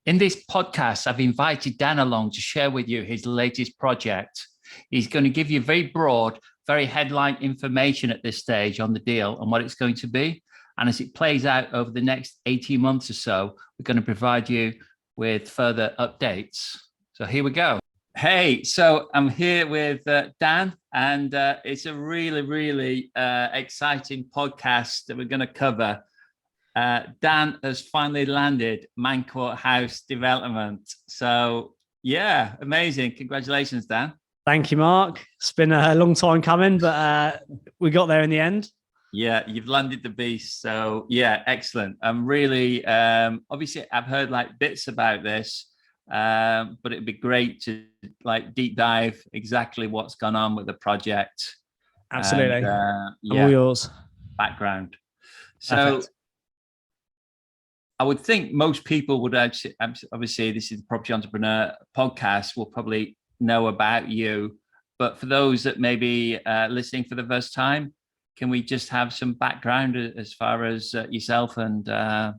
In this podcast, I've invited Dan along to share with you his latest project. He's going to give you very broad, very headline information at this stage on the deal and what it's going to be. And as it plays out over the next 18 months or so, we're going to provide you with further updates. So here we go. Hey, so I'm here with Dan, and it's a really exciting podcast that we're going to cover. Dan has finally landed Mancourt House development. So yeah, amazing. Congratulations, Dan. Thank you, Mark. It's been a long time coming, but we got there in the end. Yeah, you've landed the beast. So yeah, excellent. I'm really, obviously I've heard like bits about this, but it'd be great to like deep dive exactly what's gone on with the project. Absolutely. And, yeah, all yours. Background. So Perfect. I would think most people would actually, obviously this is the Property Entrepreneur podcast, will probably know about you. But for those that may be listening for the first time, can we just have some background as far as yourself and yeah,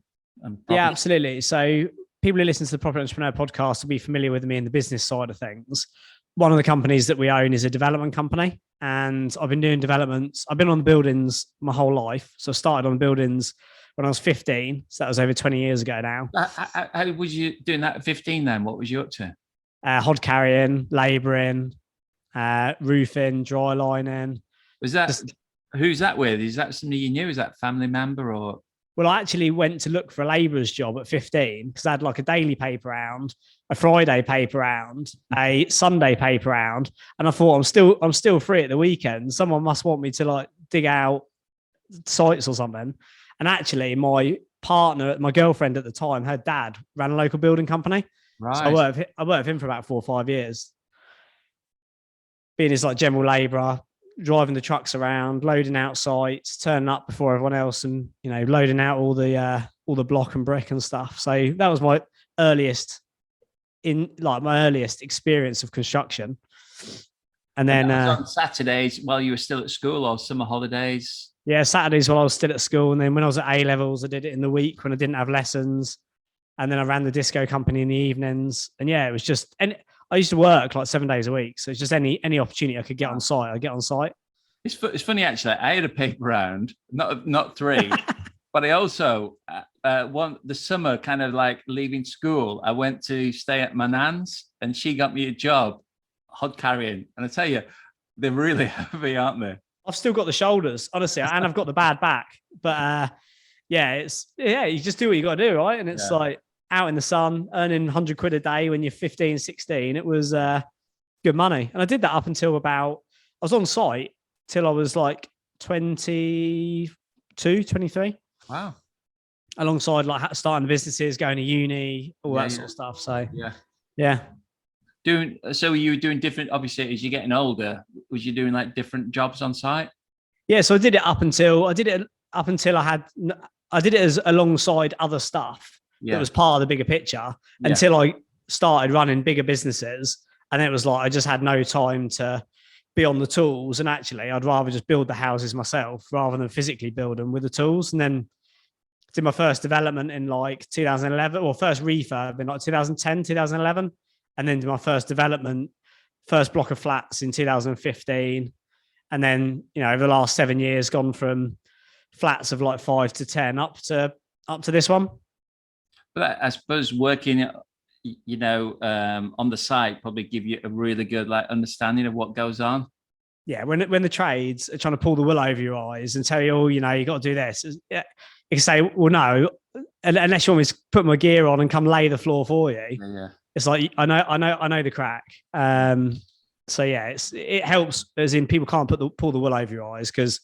absolutely. So people who listen to the Property Entrepreneur podcast will be familiar with me in the business side of things. One of the companies that we own is a development company, and I've been doing developments. I've been on buildings my whole life. So I started on buildings when I was 15. So that was over 20 years ago now. How was you doing that at 15 then? What was you up to? Hod carrying, labouring, roofing, dry lining. Was that, who's that with? Is that somebody you knew? Is that a family member or? Well, I actually went to look for a labourer's job at 15 because I had like a daily paper round, a Friday paper round, a Sunday paper round, and I thought I'm still free at the weekend. Someone must want me to like dig out sites or something. And actually, my partner, my girlfriend at the time, her dad ran a local building company. Right. So I worked with him for about 4 or 5 years, being his like general labourer, driving the trucks around, loading out sites, turning up before everyone else, and loading out all the block and brick and stuff. So that was my earliest experience of construction. And then on Saturdays while you were still at school or summer holidays. Yeah, Saturdays while I was still at school, and then when I was at A levels, I did it in the week when I didn't have lessons, and then I ran the disco company in the evenings. And yeah, it was just, and I used to work like 7 days a week, so it's just any opportunity I could get on site, I get on site. It's funny actually. I had a paper round, not three, but I also the summer kind of like leaving school, I went to stay at my nan's, and she got me a job, hod carrying, and I tell you, they're really heavy, aren't they? I've still got the shoulders, honestly, and I've got the bad back. But you just do what you got to do, right? And it's like out in the sun, earning 100 quid a day when you're 15, 16. It was good money. And I did that up until I was on site till I was like 22, 23. Wow. Alongside like starting businesses, going to uni, all that sort of stuff. So yeah. So you were doing different, obviously, as you're getting older, was you doing like different jobs on site? Yeah, so I did it as alongside other stuff that was part of the bigger picture until I started running bigger businesses. And it was like, I just had no time to be on the tools. And actually, I'd rather just build the houses myself rather than physically build them with the tools. And then did my first development in like 2011, or first refurb in like 2010, 2011. And then my first block of flats in 2015. And then, over the last 7 years, gone from flats of like 5 to 10 up to this one. But I suppose working, on the site probably give you a really good like understanding of what goes on. Yeah, when the trades are trying to pull the wool over your eyes and tell you, you got to do this. You can say, well, no, unless you want me to put my gear on and come lay the floor for you. Yeah. It's like I know the crack. So yeah, it helps, as in people can't pull the wool over your eyes because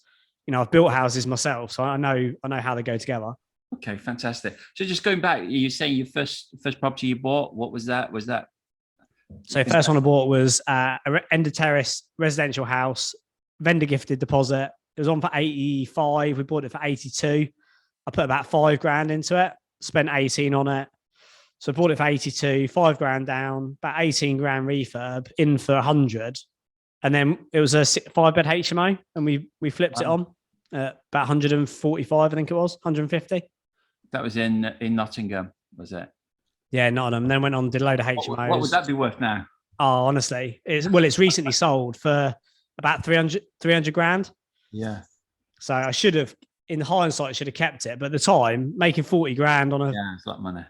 I've built houses myself, so I know how they go together. Okay, fantastic. So just going back, you saying your first property you bought, what was that? So first one I bought was a end of terrace residential house, vendor gifted deposit. It was on for 85. We bought it for 82. I put about $5,000 into it, spent 18 on it. So I bought it for 82, $5,000 down, about 18 grand refurb, in for 100. And then it was a 5-bed HMO, and we flipped it on about 145, I think it was, 150. That was in Nottingham, was it? Yeah, Nottingham. Then went on, did a load of HMOs. What would that be worth now? Oh, honestly, it's recently sold for about 300 grand. Yeah. So I should have, in hindsight, should have kept it. But at the time, making 40 grand on it's a lot of money.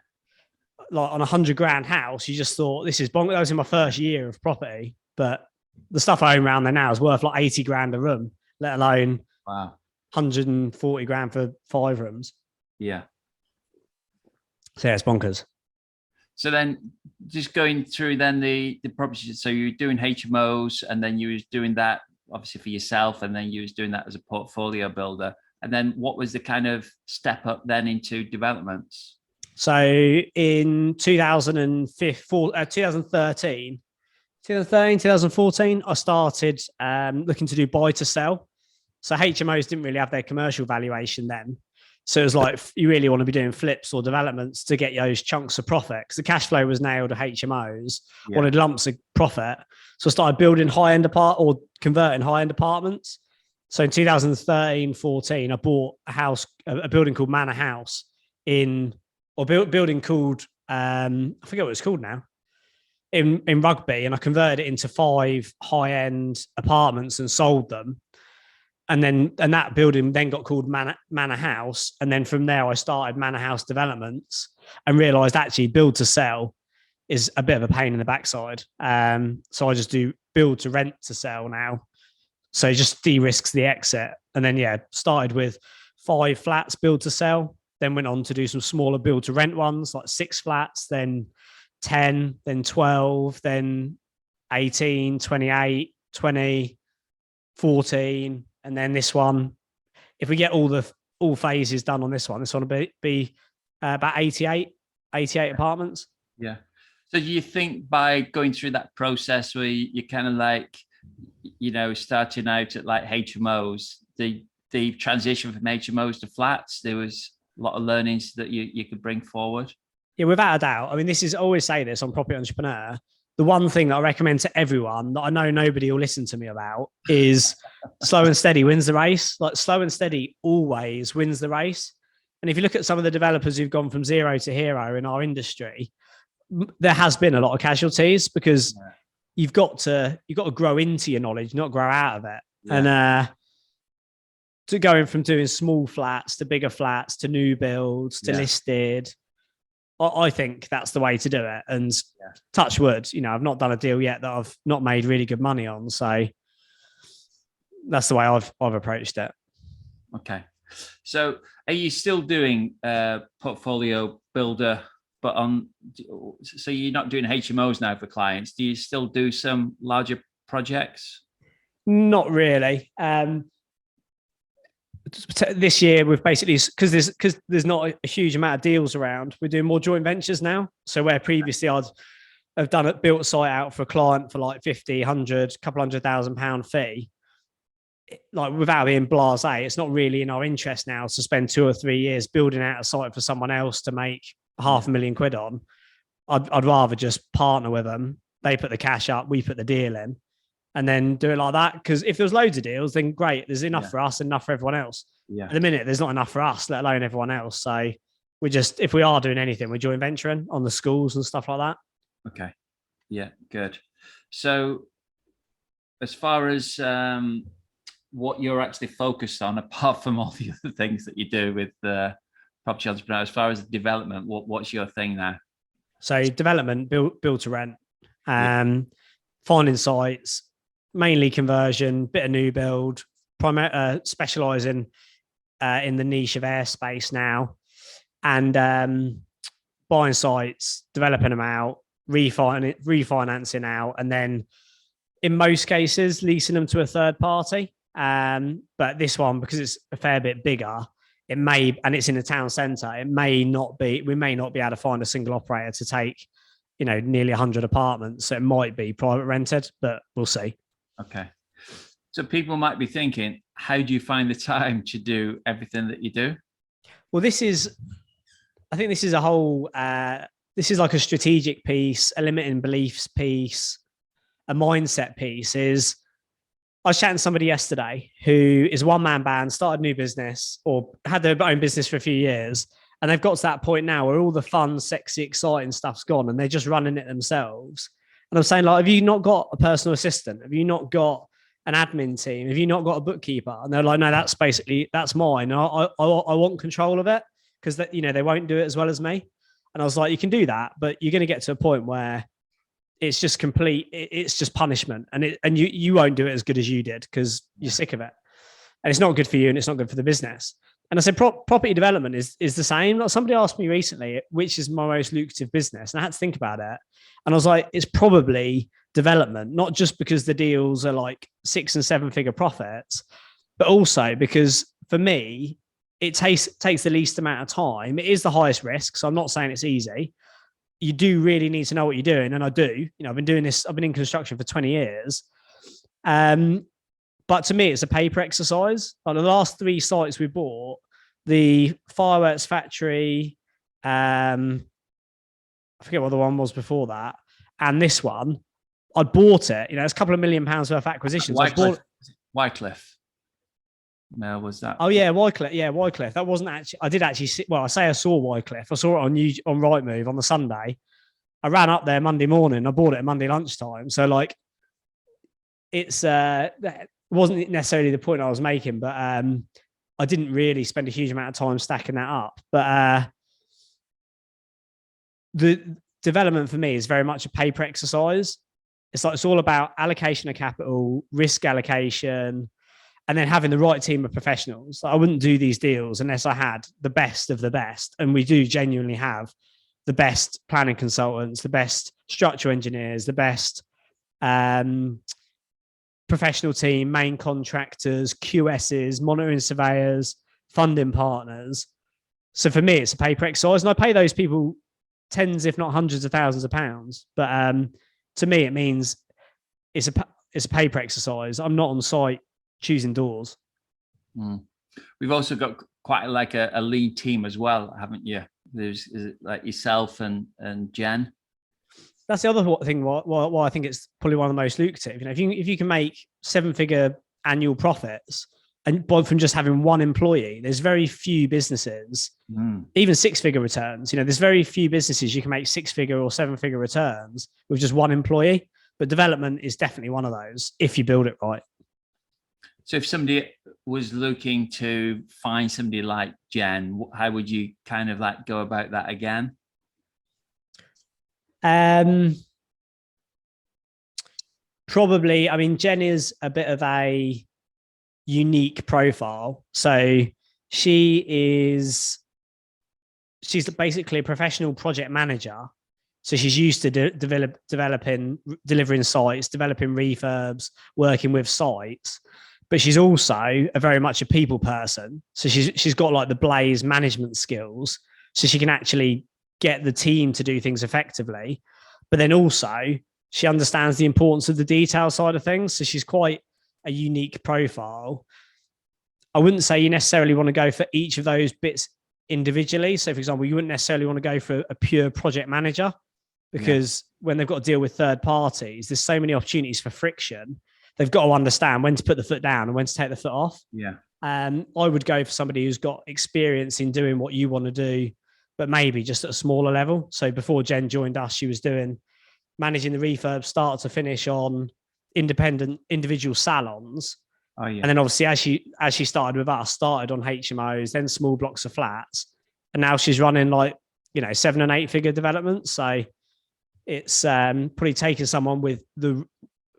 Like on 100 grand house, you just thought this is bonkers. That was in my first year of property, but the stuff I own around there now is worth like 80 grand a room, let alone 140 grand for 5 rooms. Yeah. So yeah, it's bonkers. So then just going through then the property, so you were doing HMOs and then you was doing that obviously for yourself, and then you was doing that as a portfolio builder. And then what was the kind of step up then into developments? So in 2013, 2014, I started looking to do buy to sell. So HMOs didn't really have their commercial valuation then. So it was like, you really want to be doing flips or developments to get those chunks of profit, because the cash flow was nailed to HMOs, wanted lumps of profit. So I started building converting high-end apartments. So in 2013, 14, I bought a building called Manor House building called, I forget what it's called now, in Rugby, and I converted it into 5 high-end apartments and sold them. And that building then got called Manor House. And then from there, I started Manor House Developments and realized actually build to sell is a bit of a pain in the backside. So I just do build to rent to sell now. So it just de-risks the exit. And then, started with 5 flats build to sell, then went on to do some smaller build to rent ones, like 6 flats, then 10, then 12, then 18, 28, 20, 14. And then this one, if we get all phases done on this one will be about 88 apartments. Yeah. So do you think by going through that process where you kind of like, starting out at like HMOs, the transition from HMOs to flats, there was a lot of learnings that you could bring forward? Yeah, without a doubt. I mean, I always say this on Property Entrepreneur. The one thing that I recommend to everyone that I know nobody will listen to me about is slow and steady wins the race. Like, slow and steady always wins the race. And if you look at some of the developers who've gone from zero to hero in our industry, there has been a lot of casualties, because you've got to grow into your knowledge, not grow out of it. And to going from doing small flats to bigger flats to new builds to listed, I think that's the way to do it. And touch wood, I've not done a deal yet that I've not made really good money on. So that's the way I've approached it. Okay. So are you still doing portfolio builder, so you're not doing HMOs now for clients? Do you still do some larger projects? Not really. This year we've basically, because there's not a huge amount of deals around, we're doing more joint ventures now. So where previously I've built a site out for a client for like 50, 100, couple £100,000 fee, like without being blasé, it's not really in our interest now to spend 2 or 3 years building out a site for someone else to make £500,000 on. I'd rather just partner with them. They put the cash up, we put the deal in, and then do it like that. Because if there's loads of deals, then great. There's enough for us, enough for everyone else. At the minute, there's not enough for us, let alone everyone else. So if we are doing anything, we're joint venturing on the schools and stuff like that. Okay. Yeah, good. So as far as what you're actually focused on, apart from all the other things that you do with Property Entrepreneur, as far as development, what's your thing now? So development, build to rent, finding sites, mainly conversion, bit of new build, specialising in the niche of airspace now, and buying sites, developing them out, refinancing out, and then in most cases leasing them to a third party. But this one, because it's a fair bit bigger, and it's in a town centre, we may not be able to find a single operator to take, nearly 100 apartments. So it might be private rented, but we'll see. Okay. So people might be thinking, how do you find the time to do everything that you do? Well, I think this is a whole, this is like a strategic piece, a limiting beliefs piece, a mindset piece. I was chatting to somebody yesterday who is a one-man band, started a new business or had their own business for a few years. And they've got to that point now where all the fun, sexy, exciting stuff's gone and they're just running it themselves. And I'm saying, like, have you not got a personal assistant? Have you not got an admin team? Have you not got a bookkeeper? And they're like, no, that's mine. I want control of it because they won't do it as well as me. And I was like, you can do that, but you're going to get to a point where it's just it's just punishment. And you won't do it as good as you did because you're sick of it. And it's not good for you and it's not good for the business. And I said, property development is the same. Like, somebody asked me recently, which is my most lucrative business? And I had to think about it. And I was like, it's probably development, not just because the deals are like 6 and 7 figure profits, but also because for me, it takes the least amount of time. It is the highest risk. So I'm not saying it's easy. You do really need to know what you're doing. And I do. I've been doing this. I've been in construction for 20 years. But to me, it's a paper exercise. Like the last 3 sites we bought, the fireworks factory, I forget what the one was before that, and this one, I bought it. It's a couple of £1 million worth of acquisitions. 𝗬𝗚. No, was that? Oh yeah, 𝗬𝗚. Yeah, 𝗬𝗚. That wasn't actually. I did actually see. Well, I say I saw 𝗬𝗚. I saw it on Rightmove on the Sunday. I ran up there Monday morning. I bought it at Monday lunchtime. So like, it's that wasn't necessarily the point I was making, but I didn't really spend a huge amount of time stacking that up. But the development for me is very much a paper exercise. It's all about allocation of capital, risk allocation, and then having the right team of professionals. I wouldn't do these deals unless I had the best of the best. And we do genuinely have the best planning consultants, the best structural engineers, the best professional team, main contractors, QSs, monitoring surveyors, funding partners. So for me, it's a paper exercise, and I pay those people tens, if not hundreds of thousands of pounds. But to me, it means it's a paper exercise. I'm not on site choosing doors. We've also got quite a lead team as well, haven't you? Is it like yourself and Jen? That's the other thing why I think it's probably one of the most lucrative. If you can make 7-figure annual profits and from just having one employee, there's very few businesses, even 6-figure returns. There's very few businesses you can make 6-figure or 7-figure returns with just one employee. But development is definitely one of those if you build it right. So if somebody was looking to find somebody like Jen, how would you kind of go about that again? Probably, Jen is a bit of a unique profile. So she's basically a professional project manager. So she's used to delivering sites, developing refurbs, working with sites, but she's also very much a people person. So she's got the Blaze management skills, so she can actually get the team to do things effectively. But then also she understands the importance of the detail side of things. So she's quite a unique profile. I wouldn't say you necessarily want to go for each of those bits individually. So for example, you wouldn't necessarily want to go for a pure project manager because when they've got to deal with third parties, there's so many opportunities for friction. They've got to understand when to put the foot down and when to take the foot off. I would go for somebody who's got experience in doing what you want to do, but maybe just at a smaller level. So before Jen joined us, she was managing the refurb start to finish on independent individual salons. And then obviously as she started with us, started on HMOs, then small blocks of flats. And now she's running 7 and 8 figure developments. So it's probably taking someone with the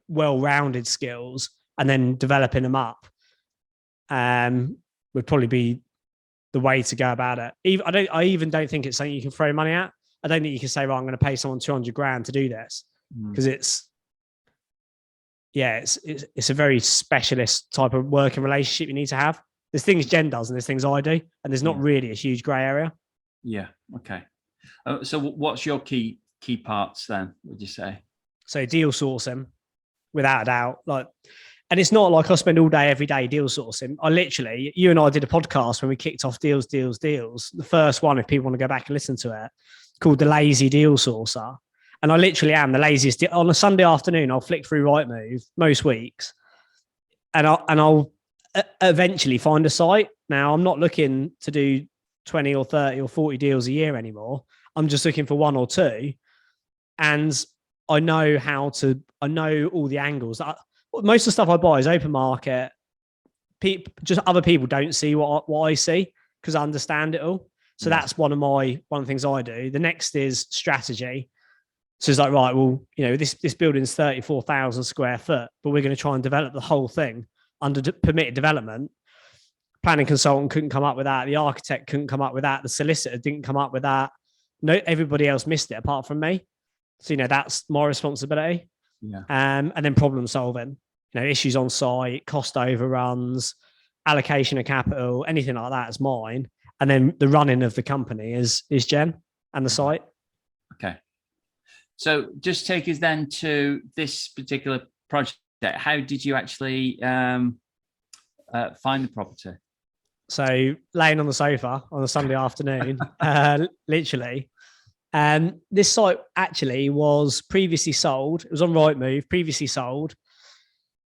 well-rounded skills and then developing them up would probably be the way to go about it. I even don't think it's something you can throw money at. I don't think you can say, right, I'm going to pay someone 200 grand to do this, because it's a very specialist type of working relationship you need to have. There's things Jen does and there's things I do, and there's not really a huge grey area. Yeah. Okay. So what's your key parts then, would you say? So deal sourcing, without a doubt. And it's not like I spend all day, every day deal sourcing. You and I did a podcast when we kicked off Deals. The first one, if people want to go back and listen to it, called The Lazy Deal Sourcer. And I literally am the laziest. On a Sunday afternoon, I'll flick through Rightmove most weeks and I'll eventually find a site. Now, I'm not looking to do 20 or 30 or 40 deals a year anymore. I'm just looking for one or two. And I know all the angles. Most of the stuff I buy is open market. Just other people don't see what I see because I understand it all. So that's one of the things I do. The next is strategy. So it's like, right, well, this building's 34,000 square foot, but we're going to try and develop the whole thing under permitted development. Planning consultant couldn't come up with that. The architect couldn't come up with that. The solicitor didn't come up with that. No, everybody else missed it apart from me. So, that's my responsibility. Yeah. And then problem solving, issues on site, cost overruns, allocation of capital, anything like that is mine. And then the running of the company is Jen and the site. Okay. So just take us then to this particular project. How did you actually find the property? So laying on the sofa on a Sunday afternoon, literally. This site actually was previously sold. It was on Rightmove, previously sold,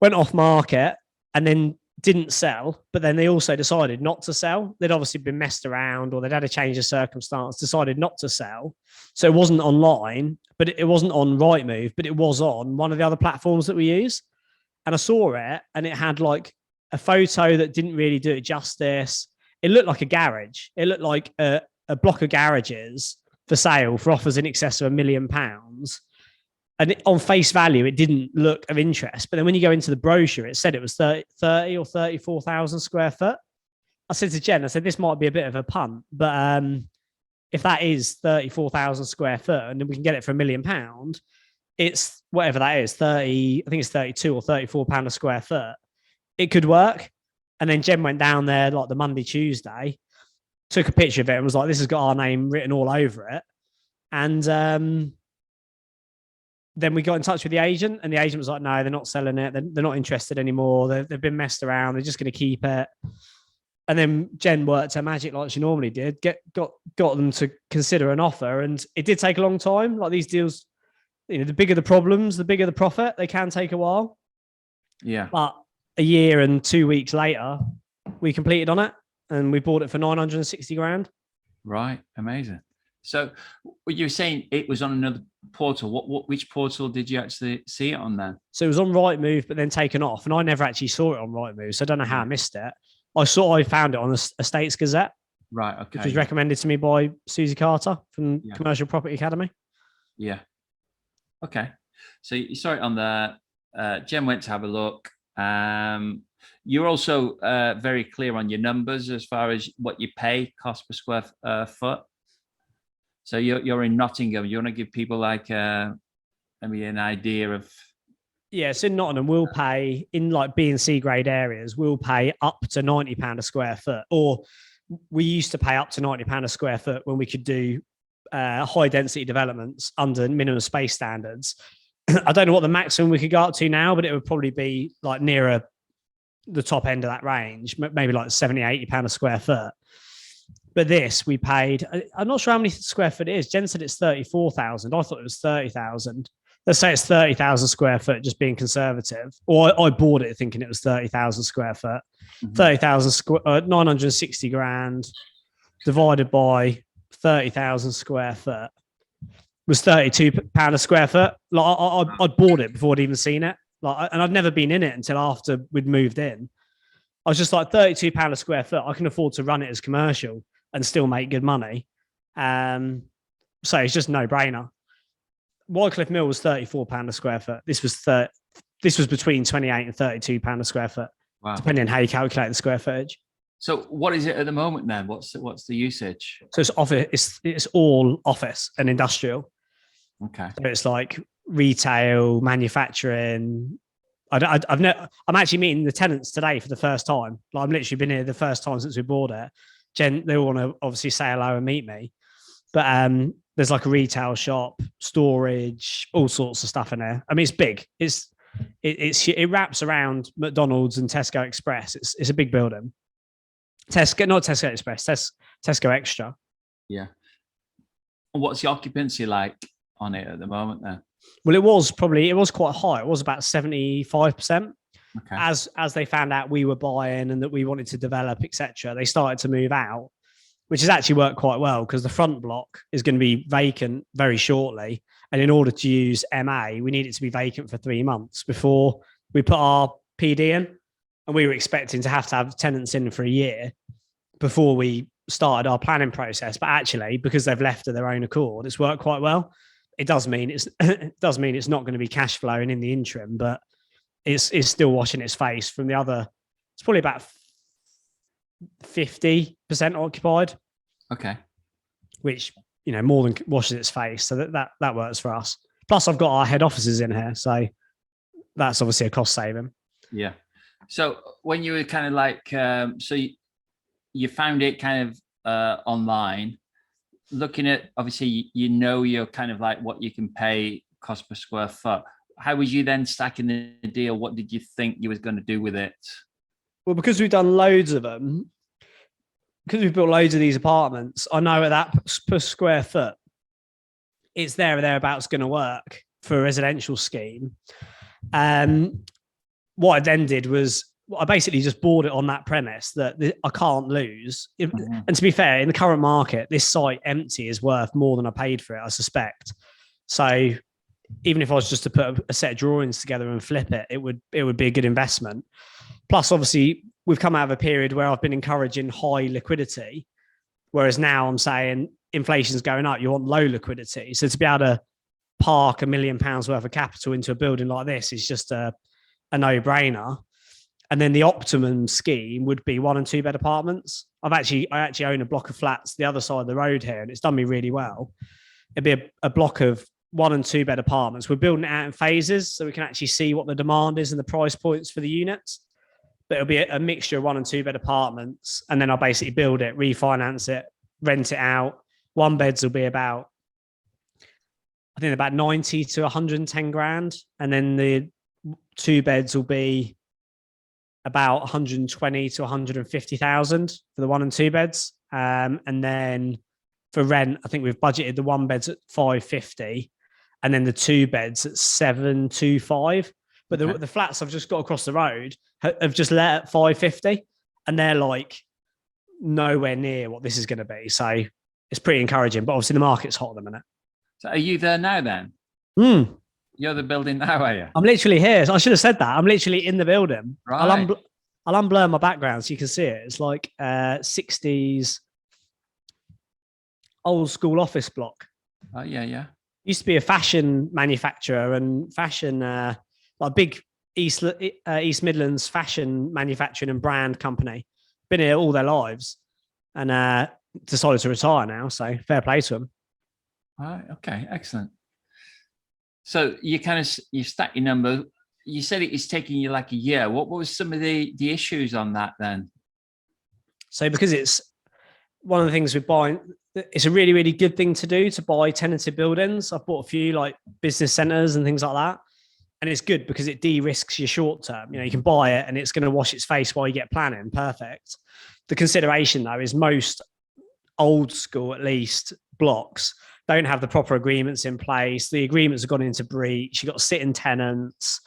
went off market and then didn't sell. But then they also decided not to sell. They'd obviously been messed around or they'd had a change of circumstance, decided not to sell. So it wasn't online, but it wasn't on Rightmove, but it was on one of the other platforms that we use. And I saw it and it had like a photo that didn't really do it justice. It looked like a garage. It looked like a block of garages for sale for offers in excess of £1 million. And on face value, it didn't look of interest. But then when you go into the brochure, it said it was 30 or 34,000 square foot. I said to Jen, this might be a bit of a punt, but if that is 34,000 square foot and then we can get it for £1 million, it's whatever that is, I think it's 32 or 34 pound a square foot. It could work. And then Jen went down there like the Monday, Tuesday, took a picture of it and was like, this has got our name written all over it. And then we got in touch with the agent and the agent was like, no, they're not selling it. They're not interested anymore. They've been messed around. They're just going to keep it. And then Jen worked her magic like she normally did, got them to consider an offer. And it did take a long time. Like these deals, the bigger the problems, the bigger the profit. They can take a while. Yeah. But a year and 2 weeks later, we completed on it and we bought it for 960 grand. Right. Amazing. So you were saying it was on another portal. Which portal did you actually see it on then? So it was on Rightmove, but then taken off. And I never actually saw it on Rightmove. So I don't know how I missed it. I found it on the Estates Gazette. Right. Okay. Which was recommended to me by 𝗂𝗍𝗍𝗃 from Commercial Property Academy. Yeah. Okay. So you saw it on there. Jen went to have a look. You're also very clear on your numbers as far as what you pay cost per square foot. So you're in Nottingham. You want to give people like maybe an idea of? Yeah, so in Nottingham, we'll pay in like B and C grade areas. We'll pay up to £90 a square foot, or we used to pay up to £90 a square foot when we could do high density developments under minimum space standards. I don't know what the maximum we could go up to now, but it would probably be like nearer the top end of that range, maybe like £70-80 a square foot. But this we paid, I'm not sure how many square foot it is. Jen said it's 34,000. I thought it was 30,000. Let's say it's 30,000 square foot, just being conservative. Or I bought it thinking it was 30,000 square foot. 30,000 960 grand divided by 30,000 square foot was £32 a square foot. Like I'd bought it before I'd even seen it. And I'd never been in it until after we'd moved in. I was just like £32 a square foot. I can afford to run it as commercial and still make good money. So it's just no brainer. Wycliffe Mill was £34 a square foot. This was between 28 and £32 a square foot, depending on how you calculate the square footage. So what is it at the moment then? What's the usage? So it's office. It's all office and industrial. Okay. So it's like retail, manufacturing. I'm actually meeting the tenants today for the first time. Like I've literally been here the first time since we bought it. Jen, they all want to obviously say hello and meet me. But there's like a retail shop, storage, all sorts of stuff in there. I mean, it's big. It wraps around McDonald's and Tesco Express. It's a big building. Not Tesco Express, Tesco Extra. Yeah. And what's the occupancy like on it at the moment then? Well, it was quite high. It was about 75%. Okay. As they found out we were buying and that we wanted to develop, etc., they started to move out. which has actually worked quite well because the front block is going to be vacant very shortly. And in order to use MA, we need it to be vacant for 3 months before we put our PD in. And we were expecting to have tenants in for a year before we started our planning process. But actually, because they've left of their own accord, it's worked quite well. It does mean it's not going to be cash flowing in the interim, but it's still washing its face from the other. It's probably about 50% occupied. Okay. Which, more than washes its face. So that works for us. Plus, I've got our head offices in here. So that's obviously a cost saving. Yeah. So when you were kind of like, so you found it kind of online, looking at, obviously, you're kind of like what you can pay cost per square foot. How was you then stacking the deal? What did you think you was going to do with it? Well, because we've done loads of them, because we've built loads of these apartments, I know at that per square foot, it's there or thereabouts going to work for a residential scheme. What I then did was I basically just bought it on that premise that I can't lose. And to be fair, in the current market, this site empty is worth more than I paid for it, I suspect. So even if I was just to put a set of drawings together and flip it, it would be a good investment. Plus, obviously, we've come out of a period where I've been encouraging high liquidity, whereas now I'm saying inflation's going up, you want low liquidity. So to be able to park £1 million worth of capital into a building like this is just a no-brainer. And then the optimum scheme would be 1 and 2 bed apartments. I actually own a block of flats the other side of the road here, and it's done me really well. It'd be a block of 1 and 2 bed apartments. We're building it out in phases so we can actually see what the demand is and the price points for the units. But it'll be a mixture of 1 and 2 bed apartments. And then I'll basically build it, refinance it, rent it out. 1 beds will be about 90 to 110 grand. And then the 2 beds will be about 120 to 150,000 for the 1 and 2 beds. And then for rent, I think we've budgeted the 1 beds at 550 and then the 2 beds at 725. But the flats I've just got across the road have just let at 550 and they're like nowhere near what this is going to be. So it's pretty encouraging, but obviously the market's hot at the minute. So are you there now then? You're the building now, are you? I'm literally here. I should have said that. I'm literally in the building. Right. I'll unblur my background so you can see it. It's like 60s old school office block. Oh, yeah. Used to be a fashion manufacturer and fashion, like big East Midlands fashion manufacturing and brand company. Been here all their lives and decided to retire now. So fair play to them. All right. Okay. Excellent. So you stack your number. You said it is taking you like a year. What was some of the issues on that then? So because it's one of the things we're buying, it's a really, really good thing to do to buy tenanted buildings. I've bought a few like business centers and things like that. And it's good because it de-risks your short term. You can buy it and it's going to wash its face while you get planning. Perfect. The consideration though is most old school, at least, blocks don't have the proper agreements in place. The agreements have gone into breach. You've got sitting tenants.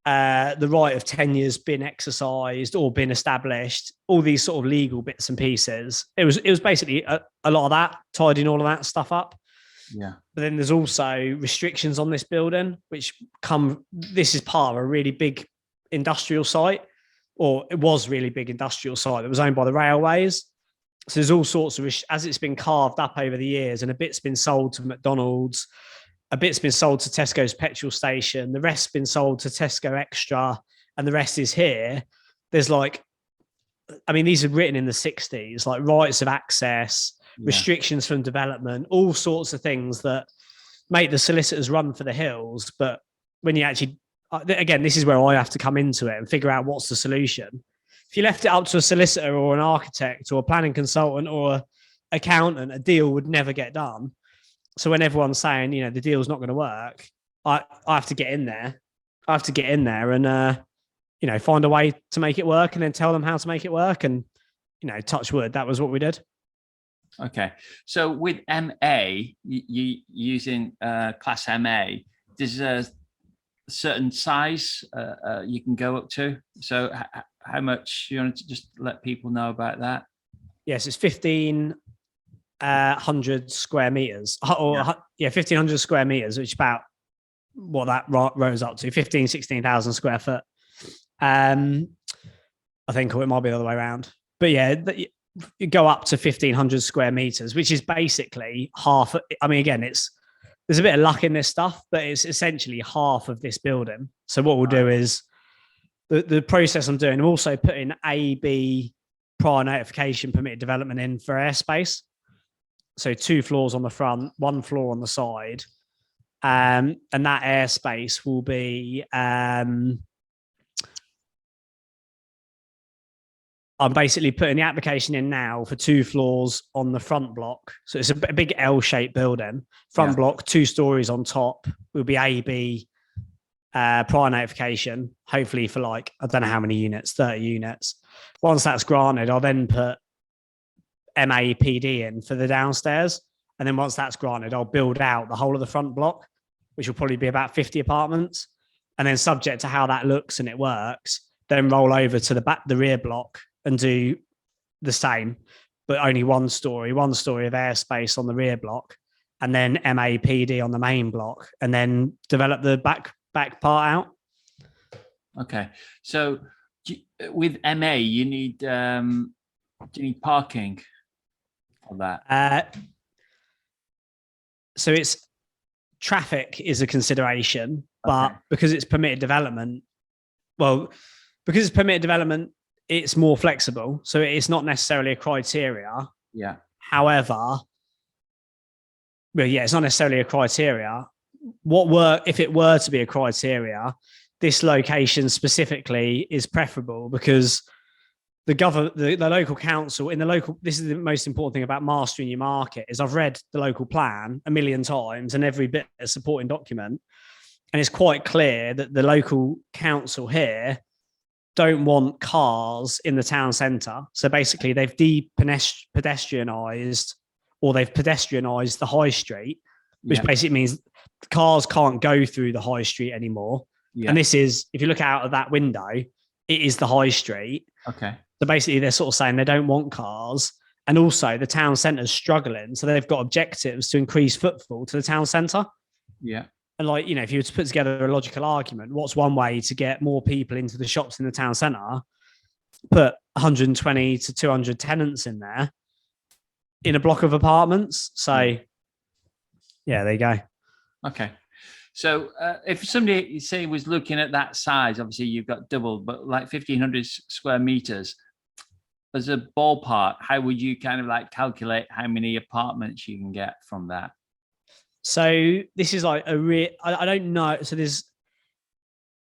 The right of tenure been exercised or been established. All these sort of legal bits and pieces. It was basically a lot of that, tidying all of that stuff up. Yeah. But then there's also restrictions on this building, this is part of a really big industrial site, or it was really big industrial site that was owned by the railways. So there's all sorts of, as it's been carved up over the years, and a bit's been sold to McDonald's, a bit's been sold to Tesco's petrol station, the rest's been sold to Tesco Extra, and the rest is here. There's these are written in the 60s, like rights of access, restrictions from development, all sorts of things that make the solicitors run for the hills. But when you actually, again, this is where I have to come into it and figure out what's the solution. If you left it up to a solicitor or an architect or a planning consultant or an accountant, a deal would never get done. So when everyone's saying, the deal's not going to work, I have to get in there. I have to get in there and, find a way to make it work and then tell them how to make it work. And, touch wood, that was what we did. Okay. So with MA, you using class MA, there's a certain size you can go up to. So how much, you want to just let people know about that? Yes, it's 1,500 square meters, or 1,500 square meters, which is about what that rose up to, 16,000 square foot. I think, or it might be the other way around. But yeah, you go up to 1,500 square meters, which is basically half. I mean, again, there's a bit of luck in this stuff, but it's essentially half of this building. So what we'll do is the process I'm doing, I'm also putting AB prior notification permitted development in for airspace. So 2 floors on the front, 1 floor on the side. And that airspace will be, I'm basically putting the application in now for 2 floors on the front block. So it's a big L-shaped building. Front block, 2 stories on top will be AB prior notification, hopefully for like, I don't know how many units, 30 units. Once that's granted, I'll then put 𝗵𝗶𝘀𝗶𝘀 in for the downstairs. And then once that's granted, I'll build out the whole of the front block, which will probably be about 50 apartments. And then subject to how that looks and it works, then roll over to the rear block and do the same, but only 1 story of airspace on the rear block, and then 𝗵𝗶𝘀𝗶𝘀 on the main block, and then develop the back part out. Okay. So with MA, you need, do you need parking for that? So it's traffic is a consideration, but because it's permitted development, it's more flexible. So it's not necessarily a criteria. Yeah. However, it's not necessarily a criteria. If it were to be a criteria, this location specifically is preferable because the local council this is the most important thing about mastering your market is I've read the local plan 1 million times and every bit of supporting document. And it's quite clear that the local council here don't want cars in the town centre. So basically they've pedestrianised the high street, which basically means cars can't go through the high street anymore. Yeah. And this is, if you look out of that window, it is the high street. Okay. So basically they're sort of saying they don't want cars. And also the town centre is struggling. So they've got objectives to increase footfall to the town centre. Yeah. And like, if you were to put together a logical argument, what's one way to get more people into the shops in the town centre? Put 120 to 200 tenants in there in a block of apartments. So yeah, there you go. Okay. So if somebody, say, was looking at that size, obviously you've got double, but like 1,500 square meters, as a ballpark, how would you kind of like calculate how many apartments you can get from that? So this is like I don't know. So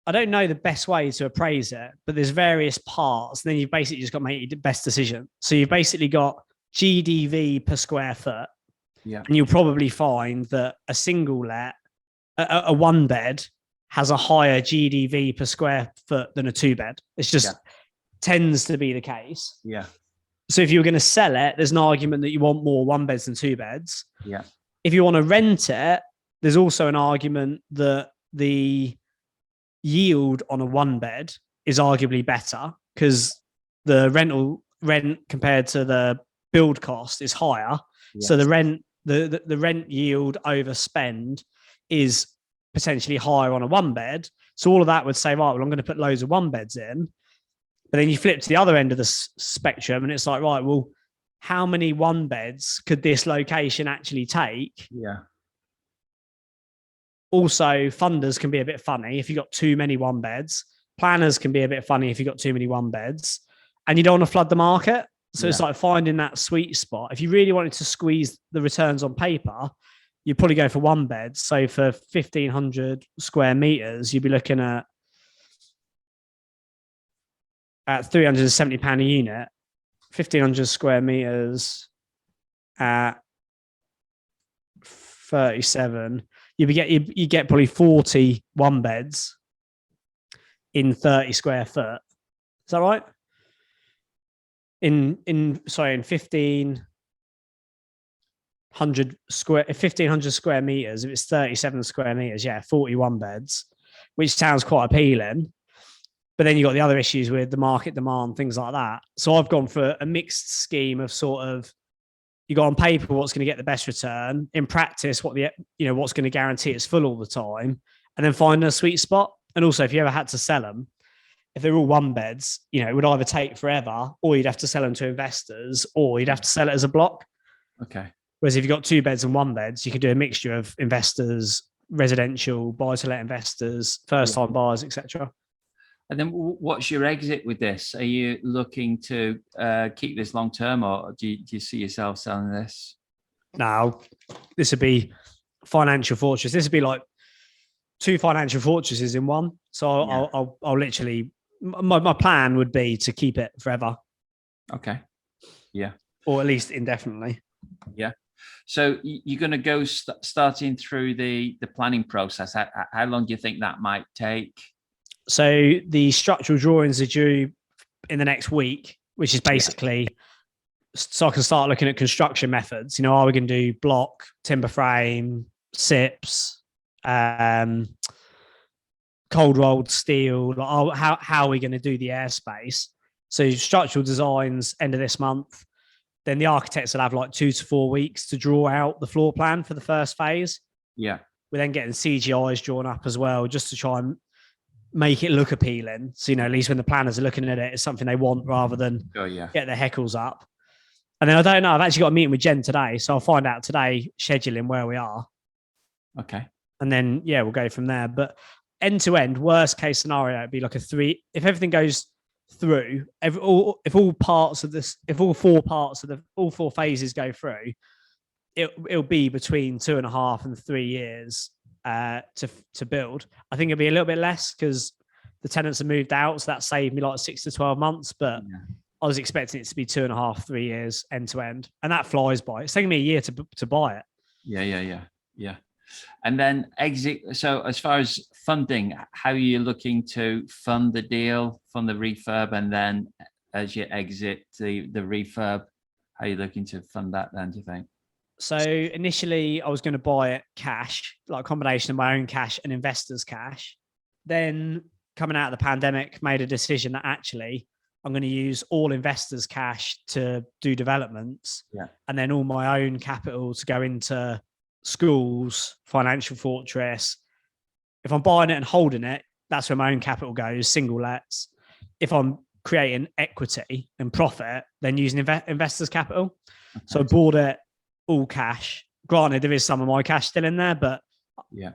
I don't know the best way to appraise it, but there's various parts. And then you've basically just got to make your best decision. So you've basically got GDV per square foot. Yeah. And you'll probably find that a single let, a 1-bed has a higher GDV per square foot than a 2-bed. It's just tends to be the case. Yeah. So if you were going to sell it, there's an argument that you want more 1-beds than 2-beds. Yeah. If you want to rent it, there's also an argument that the yield on a 1-bed is arguably better because the rent compared to the build cost is higher. Yes. So the rent yield over spend is potentially higher on a 1-bed. So all of that would say, right, well, I'm going to put loads of 1-beds in. But then you flip to the other end of the spectrum and it's like, right, well, how many 1-beds could this location actually take? Yeah. Also, funders can be a bit funny if you've got too many 1-beds. Planners can be a bit funny if you've got too many 1-beds. And you don't want to flood the market. So it's like finding that sweet spot. If you really wanted to squeeze the returns on paper, you'd probably go for 1-beds. So for 1,500 square meters, you'd be looking at £370 a unit. 1,500 square meters at 37. You get probably 40 1-beds in 30 square foot. Is that right? In 1,500 square meters, if it's 37 square meters, 40 1-beds, which sounds quite appealing. But then you've got the other issues with the market demand, things like that. So I've gone for a mixed scheme of sort of, you got on paper what's going to get the best return, in practice what's going to guarantee it's full all the time, and then finding a sweet spot. And also, if you ever had to sell them, if they're all one beds, it would either take forever, or you'd have to sell them to investors, or you'd have to sell it as a block. Okay. Whereas if you've got 2 beds and 1 beds, you can do a mixture of investors, residential, buy-to-let investors, first-time buyers, etc. And then what's your exit with this? Are you looking to keep this long term, or do you see yourself selling this? No, this would be financial fortress. This would be like 2 financial fortresses in one. So I'll literally, my plan would be to keep it forever. Okay. Yeah. Or at least indefinitely. Yeah. So you're going to go starting through the planning process. How long do you think that might take? So the structural drawings are due in the next week, which is basically so I can start looking at construction methods. Are we going to do block, timber frame, SIPs, cold rolled steel? How are we going to do the airspace? So structural designs end of this month. Then the architects will have like 2 to 4 weeks to draw out the floor plan for the first phase. Yeah. We're then getting CGIs drawn up as well, just to try and make it look appealing. So, at least when the planners are looking at it, it's something they want rather than get their heckles up. And then I don't know, I've actually got a meeting with Jen today. So I'll find out today, scheduling where we are. Okay. And then, we'll go from there. But end to end, worst case scenario, it'd be like a 3. If everything goes through, if all 4 phases go through, it'll be between 2.5 and 3 years to build. I think it'll be a little bit less because the tenants have moved out, so that saved me like 6 to 12 months. But I was expecting it to be 2.5, 3 years end to end, and that flies by. It's taking me a year to buy it. Yeah. And then exit. So as far as funding, how are you looking to fund the deal, fund the refurb, and then as you exit the refurb, how are you looking to fund that then, do you think? So initially I was going to buy it cash, like a combination of my own cash and investors' cash. Then coming out of the pandemic, made a decision that actually I'm going to use all investors' cash to do developments, and then all my own capital to go into schools, financial fortress. If I'm buying it and holding it, that's where my own capital goes, single lets. If I'm creating equity and profit, then using investors' capital. Okay. So I bought it all cash. Granted, there is some of my cash still in there, but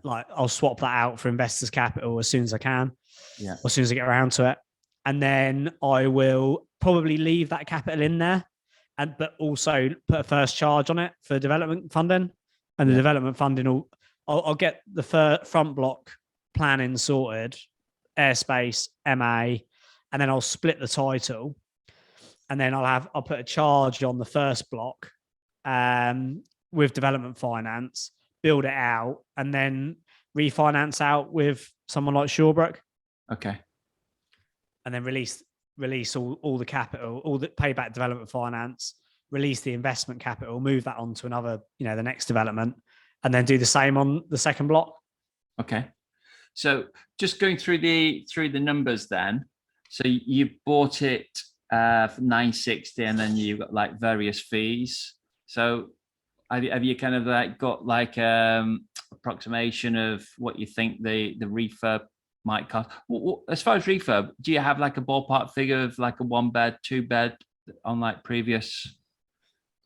like I'll swap that out for investors' capital as soon as I can, or as soon as I get around to it. And then I will probably leave that capital in there, but also put a first charge on it for development funding. And the development funding, I'll get the front block planning sorted, airspace, MA, and then I'll split the title. And then I'll put a charge on the first block with development finance, build it out, and then refinance out with someone like 𝗂𝗶𝘀. Okay. And then release all the capital, all the payback development finance, release the investment capital, move that on to another, the next development, and then do the same on the second block. Okay. So just going through the numbers then. So you bought it for 960, and then you got like various fees. So have you kind of like got like approximation of what you think the refurb might cost? As far as refurb, do you have like a ballpark figure of like a 1-bed, 2-bed on like previous?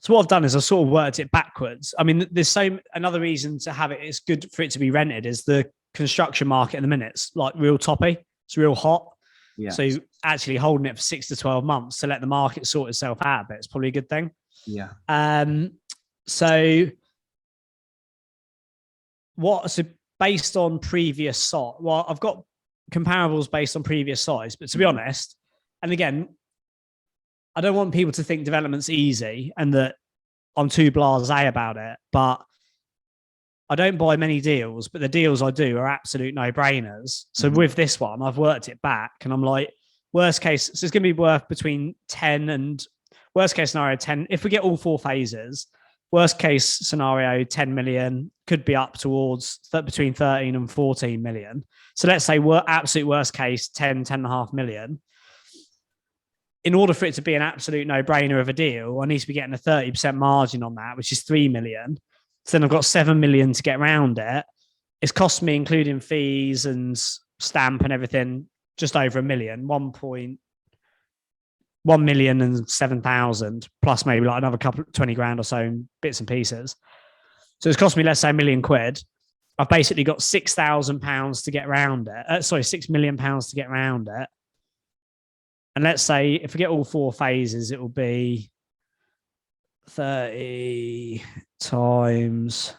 So what I've done is I've sort of worked it backwards. I mean, there's another reason to have it. It's good for it to be rented is the construction market in the minute. It's like real toppy. It's real hot. Yeah. So actually holding it for 6 to 12 months to let the market sort itself out, but it's probably a good thing. Yeah. So based on previous size, well, I've got comparables based on previous size, but to be honest, and again, I don't want people to think development's easy and that I'm too blasé about it, but I don't buy many deals, but the deals I do are absolute no-brainers. So with this one, I've worked it back and I'm like, worst case, so it's going to be worth between 10 and worst case scenario 10. If we get all 4 phases, worst case scenario, 10 million, could be up towards between 13 and 14 million. So let's say we're absolute worst case, 10.5 million. In order for it to be an absolute no-brainer of a deal, I need to be getting a 30% margin on that, which is 3 million. So then I've got 7 million to get around it. It's cost me, including fees and stamp and everything, just over 1 million, 1,007,000, plus maybe like another 20 grand or so in bits and pieces. So it's cost me, let's say, £1 million. I've basically got £6,000 to get around it. £6 million to get around it. And let's say if we get all 4 phases, it will be 30 times.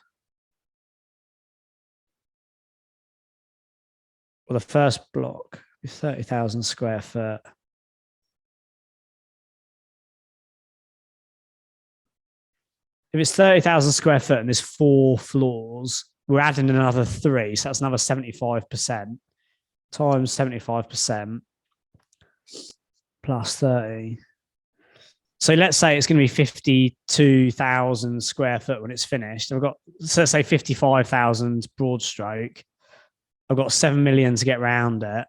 Well, the first block is 30,000 square foot. If it's 30,000 square foot and there's 4 floors, we're adding another 3. So that's another 75% times 75% plus 30. So let's say it's going to be 52,000 square foot when it's finished. I've got, so let's say 55,000 broad stroke. I've got 7 million to get around it,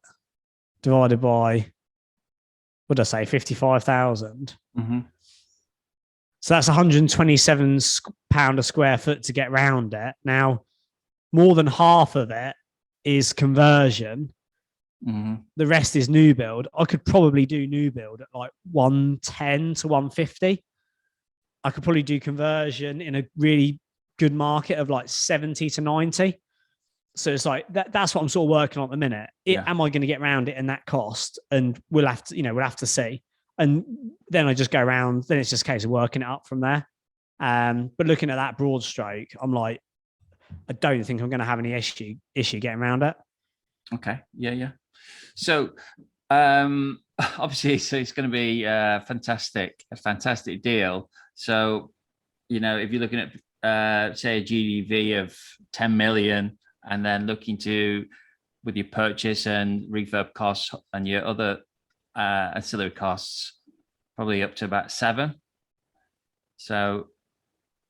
divided by, what did I say, 55,000. Mm-hmm. So that's £127 a square foot to get around it. Now, more than half of it is conversion. Mm-hmm. The rest is new build. I could probably do new build at like 110 to 150. I could probably do conversion in a really good market of like 70 to 90. So it's like that's what I'm sort of working on at the minute. Am I going to get around it in that cost? And we'll have to see. And then I just go around. Then it's just a case of working it up from there. But looking at that broad stroke, I'm like, I don't think I'm going to have any issue getting around it. Okay. Yeah. So obviously, so it's going to be a fantastic deal. So, if you're looking at say a GDV of 10 million, and then looking to, with your purchase and refurb costs and your other ancillary costs, probably up to about 7. So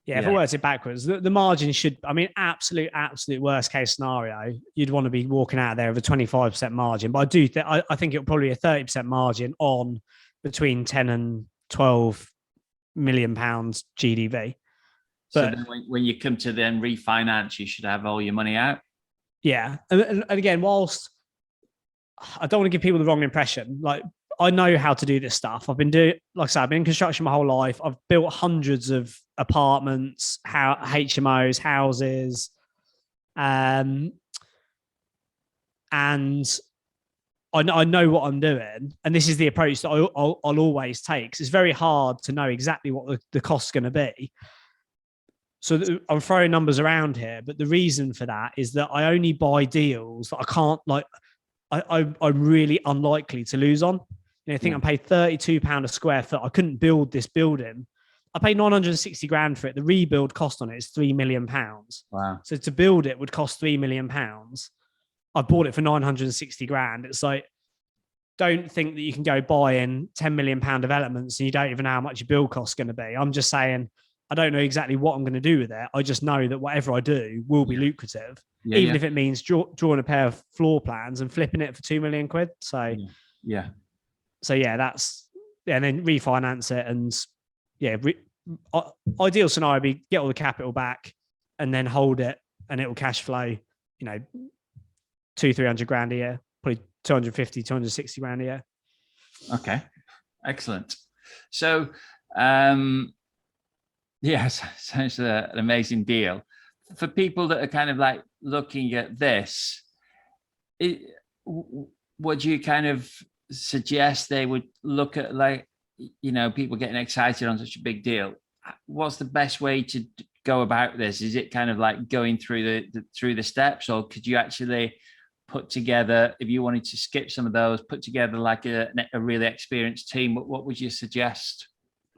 if it works it backwards, the margin should, absolute worst case scenario, you'd want to be walking out there with a 25% margin. But I think it'll probably be a 30% margin on between 10 and 12 million pounds GDV. But so then when you come to then refinance, you should have all your money out. Yeah. And again, whilst I don't want to give people the wrong impression, like, I know how to do this stuff. I've been in construction my whole life. I've built hundreds of apartments, HMOs, houses. And I know what I'm doing. And this is the approach that I'll always take. It's very hard to know exactly what the cost's going to be. So I'm throwing numbers around here, but the reason for that is that I only buy deals that I can't, like, I'm really unlikely to lose on. I think I paid £32 a square foot. I couldn't build this building. I paid 960 grand for it. The rebuild cost on it is £3 million. Wow. So to build it would cost £3 million. I bought it for 960 grand. It's like, don't think that you can go buy in £10 million developments and you don't even know how much your build cost is going to be. I'm just saying, I don't know exactly what I'm going to do with it. I just know that whatever I do will be lucrative, even if it means drawing a pair of floor plans and flipping it for £2 million. So and then refinance it. And ideal scenario would be get all the capital back and then hold it, and it will cash flow, 200-300 grand a year, probably 250-260 grand a year. Okay, excellent. So sounds an amazing deal. For people that are kind of like looking at this, would you kind of suggest they would look at, like, people getting excited on such a big deal? What's the best way to go about this? Is it kind of like going through the steps, or could you actually put together, if you wanted to skip some of those, put together like a really experienced team? What would you suggest?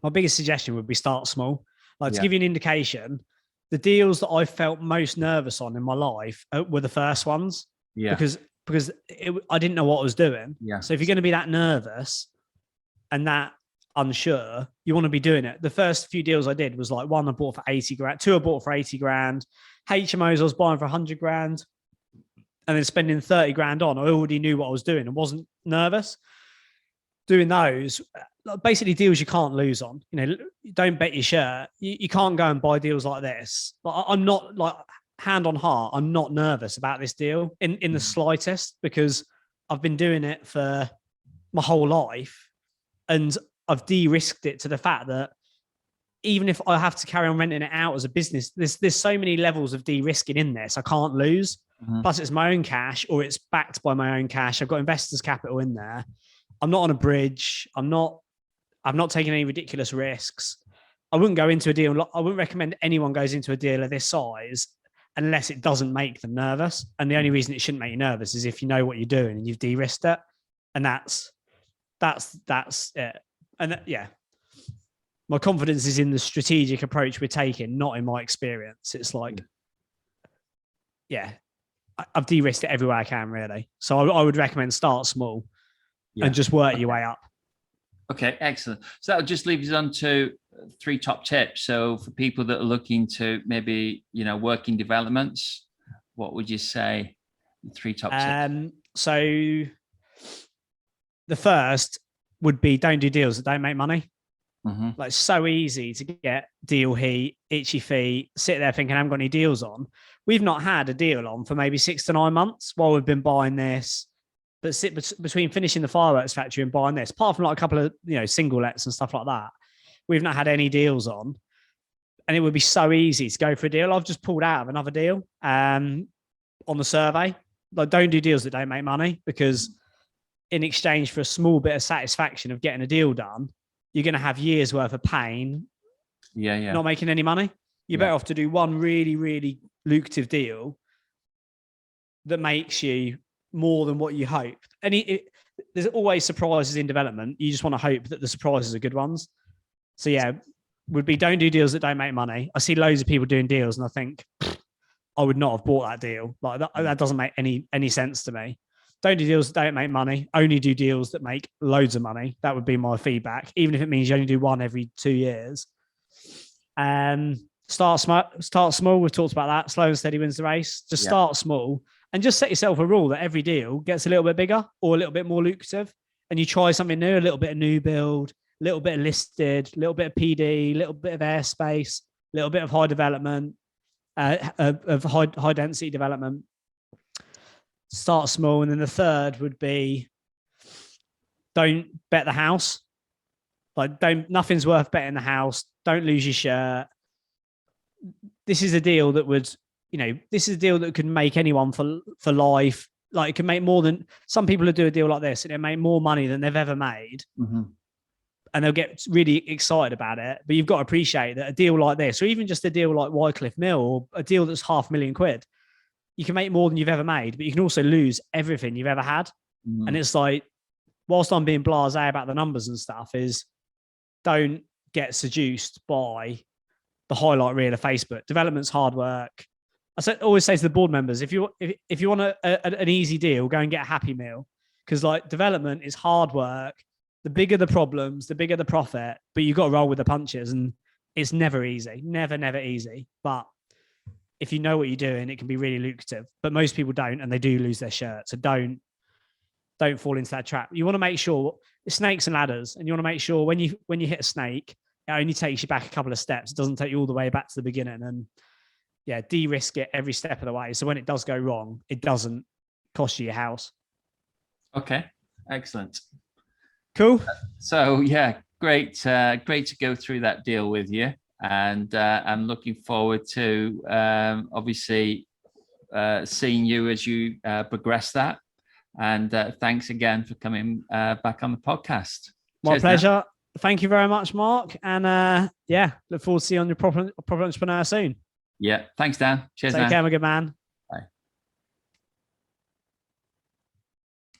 My biggest suggestion would be start small. Like, to give you an indication, the deals that I felt most nervous on in my life were the first ones. Yeah. Because I didn't know what I was doing. Yeah. So if you're going to be that nervous and that unsure, you want to be doing it. The first few deals I did was like one I bought for 80 grand, two I bought for 80 grand, HMOs I was buying for 100 grand, and then spending 30 grand on. I already knew what I was doing and wasn't nervous. Doing those, basically deals you can't lose on. You know, don't bet your shirt. You can't go and buy deals like this. But I'm not, like, hand on heart, I'm not nervous about this deal in the slightest, because I've been doing it for my whole life, and I've de-risked it to the fact that even if I have to carry on renting it out as a business, there's so many levels of de-risking in this. I can't lose. Plus it's my own cash, or it's backed by my own cash. I've got investors' capital in there. I'm not on a bridge. I'm not taking any ridiculous risks. I wouldn't go into a deal. I wouldn't recommend anyone goes into a deal of this size unless it doesn't make them nervous. And the only reason it shouldn't make you nervous is if you know what you're doing and you've de-risked it. And that's it. And yeah, my confidence is in the strategic approach we're taking, not in my experience. It's like, yeah, I've de-risked it everywhere I can, really. So I would recommend start small and just work your way up. Okay, excellent. So that'll just leave us on to 3 top tips. So for people that are looking to maybe, you know, work in developments, what would you say? 3 top tips. So the first would be don't do deals that don't make money. Like, so easy to get deal heat, itchy feet, sit there thinking I haven't got any deals on. We've not had a deal on for maybe 6 to 9 months while we've been buying this. But sit between finishing the fireworks factory and buying this, apart from like a couple of, you know, single lets and stuff like that, we've not had any deals on. And it would be so easy to go for a deal. I've just pulled out of another deal on the survey. Like, don't do deals that don't make money, because in exchange for a small bit of satisfaction of getting a deal done, you're going to have years worth of pain. Not making any money. You're better off to do one really, really lucrative deal that makes you more than what you hoped. And there's always surprises in development. You just want to hope that the surprises are good ones. So yeah, would be don't do deals that don't make money. I see loads of people doing deals and I think, I would not have bought that deal. Like that doesn't make any sense to me. Don't do deals that don't make money. Only do deals that make loads of money. That would be my feedback, even if it means you only do one every 2 years. Start small. We've talked about that. Slow and steady wins the race. Just start small and just set yourself a rule that every deal gets a little bit bigger or a little bit more lucrative. And you try something new, a little bit of new build, a little bit of listed, a little bit of PD, a little bit of airspace, a little bit of high development, of high density development. Start small. And then the third would be don't bet the house. Like, nothing's worth betting the house. Don't lose your shirt. This is a deal that would, this is a deal that could make anyone for life. Like, it can make more than some people who do a deal like this, and it make more money than they've ever made. Mm-hmm. And they'll get really excited about it. But you've got to appreciate that a deal like this, or even just a deal like 𝗂𝗶𝘀𝗄, or a deal that's £500,000, you can make more than you've ever made, but you can also lose everything you've ever had. Mm-hmm. And it's like, whilst I'm being blasé about the numbers and stuff, is don't get seduced by the highlight reel of Facebook. Development's hard work. Always say to the board members, if you want an easy deal, go and get a Happy Meal, because like development is hard work. The bigger the problems, the bigger the profit, but you've got to roll with the punches, and it's never easy, never easy. But if you know what you're doing, it can be really lucrative. But most people don't, and they do lose their shirt. So don't fall into that trap. You want to make sure it's snakes and ladders, and you want to make sure when you hit a snake, it only takes you back a couple of steps. It doesn't take you all the way back to the beginning. And yeah, de-risk it every step of the way. So when it does go wrong, it doesn't cost you your house. Okay, excellent. Cool. So yeah, great to go through that deal with you. And I'm looking forward to obviously seeing you as you progress that. And thanks again for coming back on the podcast. My pleasure. Now. Thank you very much, Mark. And yeah, look forward to seeing you on your proper entrepreneur soon. Yeah. Thanks, Dan. Cheers. Take care, my good man.